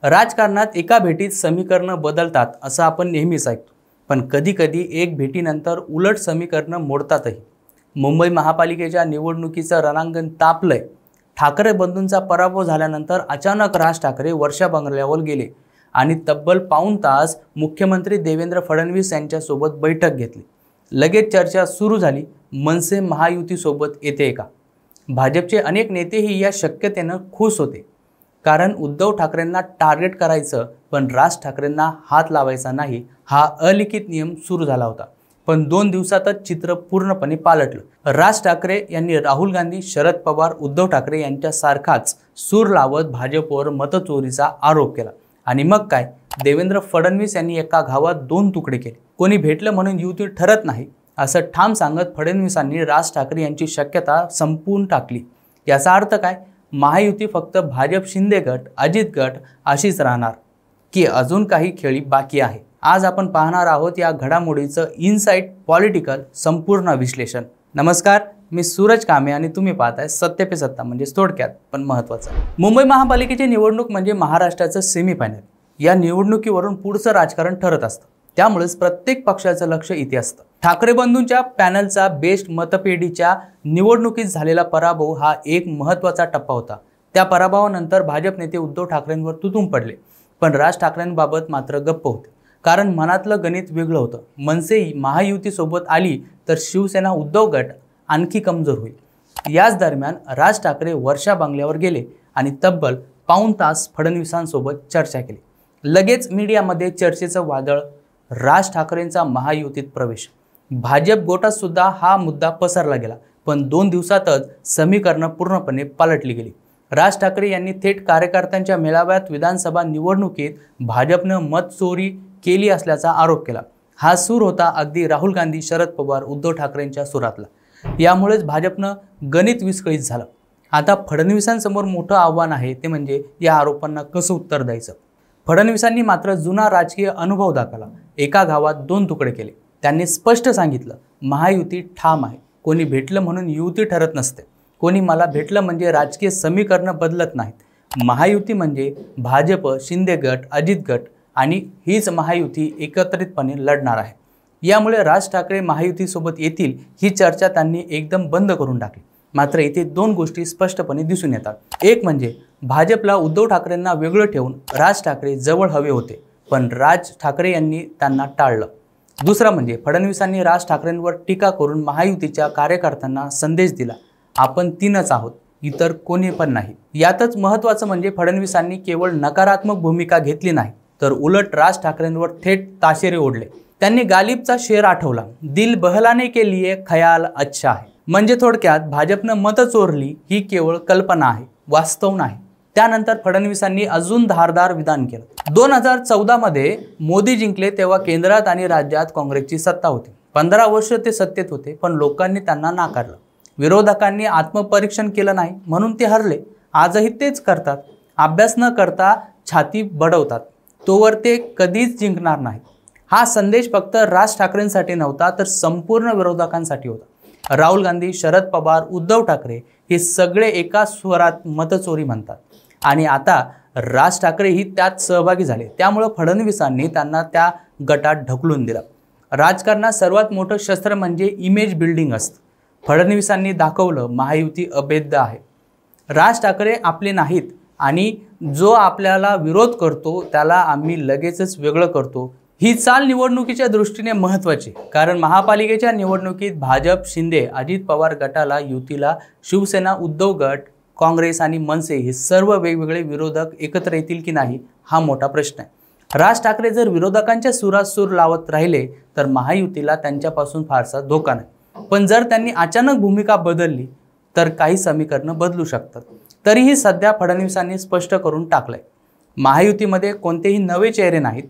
राजकारणात एका भेटीत समीकरणं बदलतात असं आपण नेहमीच ऐकतो, पण कधी-कधी एक भेटीनंतर उलट समीकरणं मोडतातही. मुंबई महापालिकेच्या निवडणुकीचं रणांगण तापलंय. ठाकरे बंधूंचा पराभव झाल्यानंतर अचानक राज ठाकरे वर्षा बंगल्यावर गेले आणि तब्बल पाऊण तास मुख्यमंत्री देवेंद्र फडणवीस यांच्यासोबत बैठक घेतली. लगेच चर्चा सुरू झाली. मनसे महायुतीसोबत येते का? भाजपचे अनेक नेतेही या शक्यतेनं खुश होते, कारण उद्धव ठाकरेंना टार्गेट करायचं पण राज ठाकरेंना हात लावायचा नाही, हा अलिखित नियम सुरू झाला होता. पण 2 दिवसातच चित्र पूर्णपणे पालटलं. राज ठाकरे यांनी राहुल गांधी, शरद पवार, उद्धव ठाकरे यांच्यासारखाच सूर लावत भाजपवर मतचोरीचा आरोप केला. आणि मग काय, देवेंद्र फडणवीस यांनी एका घावात 2 तुकडे केले. कोणी भेटलं म्हणून युती ठरत नाही असं ठाम सांगत फडणवीसांनी राज ठाकरे यांची शक्यता संपवून टाकली. याचा अर्थ काय? महायुती फक्त भाजप शिंदे गट, अजित गट अशीच राहणार की अजून काही खेळी बाकी आहे? आज आपण पाहणार आहोत या घडामोडीचं इनसाइट पॉलिटिकल संपूर्ण विश्लेषण. नमस्कार, मी सूरज कामे आणि तुम्ही पाहताय सत्य पे सत्ता, म्हणजे थोडक्यात पण महत्त्वाचं. मुंबई महापालिकेची निवडणूक म्हणजे महाराष्ट्राचं सेमीफायनल. या निवडणुकीवरून पुढचं राजकारण ठरत असतं, त्यामुळेच प्रत्येक पक्षाचं लक्ष इथे असतं. ठाकरे बंधूंच्या पॅनलचा बेस्ट मतपेढीच्या निवडणुकीत झालेला पराभव हा एक महत्त्वाचा टप्पा होता. त्या पराभवानंतर भाजप नेते उद्धव ठाकरेंवर तुटून पडले, पण राज ठाकरेंबाबत मात्र गप्प होते, कारण मनातलं गणित वेगळं होतं. मनसे महायुतीसोबत आली तर शिवसेना उद्धव गट आणखी कमजोर होईल. याच दरम्यान राज ठाकरे वर्षा बंगल्यावर गेले आणि तब्बल पाऊण तास फडणवीसांसोबत चर्चा केली. लगेच मीडियामध्ये चर्चेचं वादळ. राज ठाकरेंचा महायुतीत प्रवेश. भाजप गोटात सुद्धा हा मुद्दा पसरला गेला, पण 2 दिवसातच समीकरणं पूर्णपणे पालटली गेली. राज ठाकरे यांनी थेट कार्यकर्त्यांच्या मेळाव्यात विधानसभा निवडणुकीत भाजपनं मत चोरी केली असल्याचा आरोप केला. हा सूर होता अगदी राहुल गांधी, शरद पवार, उद्धव ठाकरेंच्या सुरातला. यामुळेच भाजपनं गणित विस्कळीत झालं. आता फडणवीसांसमोर मोठं आव्हान आहे, ते म्हणजे या आरोपांना कसं उत्तर द्यायचं. फडणवीसांनी मात्र जुना राजकीय अनुभव दाखवला. एका गावात 2 तुकडे केले. त्यांनी स्पष्ट सांगितलं, महायुती ठाम आहे. कोणी भेटलं म्हणून युती ठरत नसते. कोणी मला भेटलं म्हणजे राजकीय समीकरणं बदलत नाहीत. महायुती म्हणजे भाजप, शिंदे गट, अजित गट आणि हीच महायुती एकत्रितपणे लढणार आहे. यामुळे राज ठाकरे महायुतीसोबत येतील ही चर्चा त्यांनी एकदम बंद करून टाकली. मात्र इथे 2 गोष्टी स्पष्टपणे दिसून येतात. एक म्हणजे भाजपला उद्धव ठाकरेंना वेगळं ठेवून राज ठाकरे जवळ हवे होते, पण राज ठाकरे यांनी त्यांना टाळलं. दुसरं म्हणजे फडणवीसांनी राज ठाकरेंवर टीका करून महायुतीच्या कार्यकर्त्यांना संदेश दिला, आपण 3च आहोत, इतर कोणी पण नाही. यातच महत्त्वाचं म्हणजे फडणवीसांनी केवळ नकारात्मक भूमिका घेतली नाही, तर उलट राज ठाकरेंवर थेट ताशेरे ओढले. त्यांनी गालिबचा शेर आठवला, दिल बहलाने के लिए खयाल अच्छा है. म्हणजे थोडक्यात भाजपनं मतं चोरली ही केवळ कल्पना आहे, वास्तव नाही. त्यानंतर फडणवीसांनी अजून धारदार विधान केलं. 2014 मध्ये मोदी जिंकले तेव्हा केंद्रात आणि राज्यात काँग्रेसची सत्ता होती. 15 वर्ष ते सत्तेत होते, पण लोकांनी त्यांना नाकारलं. विरोधकांनी आत्मपरीक्षण केलं नाही म्हणून ते हरले. आजही तेच करतात. अभ्यास न करता छाती बडवतात, तोवर ते कधीच जिंकणार नाहीत. हा संदेश फक्त राज ठाकरेंसाठी नव्हता, तर संपूर्ण विरोधकांसाठी होता. राहुल गांधी, शरद पवार, उद्धव ठाकरे हे सगळे एका स्वरात मतचोरी म्हणतात आणि आता राज ठाकरेही त्यात सहभागी झाले. त्यामुळे फडणवीसांनी त्यांना त्या गटात ढकलून दिलं. राजकारणात सर्वात मोठं शस्त्र म्हणजे इमेज बिल्डिंग असतं. फडणवीसांनी दाखवलं, महायुती अभेद्य आहे. राज ठाकरे आपले नाहीत आणि जो आपल्याला विरोध करतो त्याला आम्ही लगेचच वेगळं करतो. ही चाल निवडणुकीच्या दृष्टीने महत्त्वाची, कारण महापालिकेच्या निवडणुकीत भाजप, शिंदे, अजित पवार गटाला, युतीला शिवसेना, उद्धव गट, काँग्रेस आणि मनसे हे सर्व वेगवेगळे विरोधक एकत्र येतील की नाही, हा मोठा प्रश्न आहे. राज ठाकरे जर विरोधकांच्या सुरात सूर लावत राहिले तर महायुतीला त्यांच्यापासून फारसा धोका नाही. पण जर त्यांनी अचानक भूमिका बदलली तर काही समीकरणं बदलू शकतात. तरीही सध्या फडणवीसांनी स्पष्ट करून टाकलंय, महायुतीमध्ये कोणतेही नवे चेहरे नाहीत.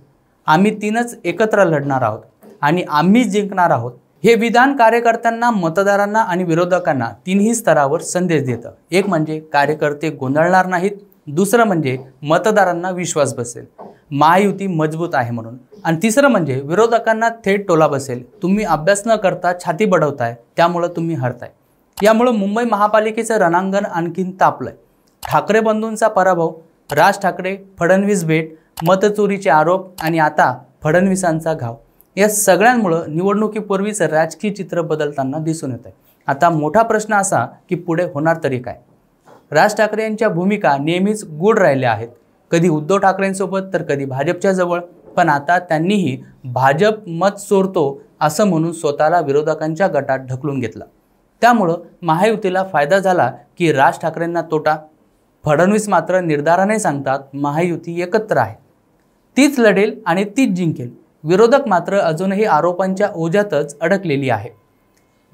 आम्ही 3च एकत्र लढणार आहोत आणि आम्हीच जिंकणार आहोत. हे विधान कार्यकर्त्यांना, मतदारांना आणि विरोधकांना 3ही स्तरावर संदेश देतं. एक म्हणजे कार्यकर्ते गोंधळणार नाहीत. दुसरं म्हणजे मतदारांना विश्वास बसेल, महायुती मजबूत आहे म्हणून. आणि तिसरं म्हणजे विरोधकांना थेट टोला बसेल, तुम्ही अभ्यास न करता छाती बडवताय, त्यामुळं तुम्ही हरताय. यामुळं मुंबई महापालिकेचं रणांगण आणखीन तापलंय. ठाकरे बंधूंचा पराभव, राज ठाकरे फडणवीस भेट, मतचोरीचे आरोप आणि आता फडणवीसांचा घाव, या सगळ्यांमुळे निवडणुकीपूर्वीच राजकीय चित्र बदलताना दिसून येत आहे. आता मोठा प्रश्न असा की पुढे होणार तरी काय. राज ठाकरे यांच्या भूमिका नेहमीच गूढ राहिल्या आहेत, कधी उद्धव ठाकरेंसोबत तर कधी भाजपच्या जवळ. पण आता त्यांनीही भाजप मत चोरतो असं म्हणून स्वतःला विरोधकांच्या गटात ढकलून घेतलं. त्यामुळं महायुतीला फायदा झाला की राज ठाकरेंना तोटा. फडणवीस मात्र निर्धाराने सांगतात महायुती एकत्र आहे, तीच लढेल आणि तीच जिंकेल. विरोधक मात्र अजूनही आरोपांच्या ओझ्यातच अडकलेली आहे.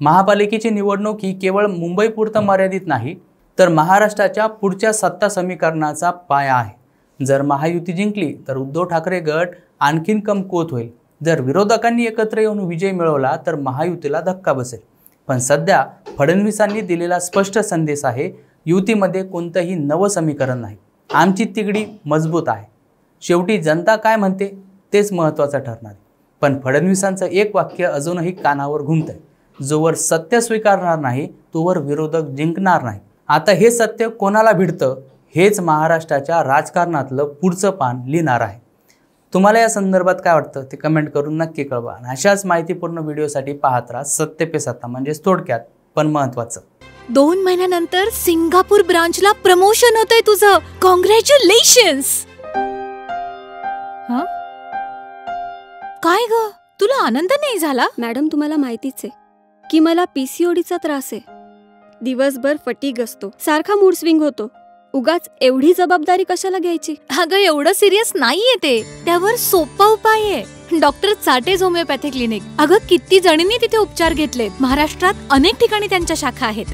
महापालिकेची निवडणूक ही केवळ मुंबईपुरतं मर्यादित नाही, तर महाराष्ट्राच्या पुढच्या सत्ता समीकरणाचा पाया आहे. जर महायुती जिंकली तर उद्धव ठाकरे गट आणखीन कमकुवत होईल. जर विरोधकांनी एकत्र येऊन विजय मिळवला तर महायुतीला धक्का बसेल. पण सध्या फडणवीसांनी दिलेला स्पष्ट संदेश आहे, युतीमध्ये कोणतंही नवं समीकरण नाही, आमची तिगडी मजबूत आहे. शेवटी जनता काय म्हणते तेच महत्त्वाचं ठरणार आहे. पण फडणवीसांचं एक वाक्य अजूनही कानावर घुमतंय, जोवर सत्य स्वीकारणार नाही तोवर विरोधक जिंकणार नाही. आता हे सत्य कोणाला भिडतं हेच महाराष्ट्राच्या राजकारणातलं पुढचं पान लिहिणार आहे. तुम्हाला या संदर्भात काय वाटतं ते कमेंट करून नक्की कळवा. अशाच माहितीपूर्ण व्हिडिओसाठी पाहत राहा सत्य पे सत्ता, म्हणजेच थोडक्यात पण महत्त्वाचं. 2 महिन्यानंतर सिंगापूर ब्रांचला प्रमोशन होतंय तुझं. कॉंग्रॅच्युलेशन्स. काय ग, तुला आनंद नाही झाला? मॅडम, तुम्हाला माहितीच आहे की मला पीसीओडीचा त्रास आहे. दिवसभर फटीग असतो, सारखा मूड स्विंग होतो. उगाच एवढी जबाबदारी कशाला घ्यायची? अगं, एवढं सिरियस नाहीये ते. त्यावर सोपा उपाय आहे, डॉक्टर चाटेज होमिओपॅथी क्लिनिक. अगं, किती जणींनी तिथे उपचार घेतलेत. महाराष्ट्रात अनेक ठिकाणी त्यांच्या शाखा आहेत.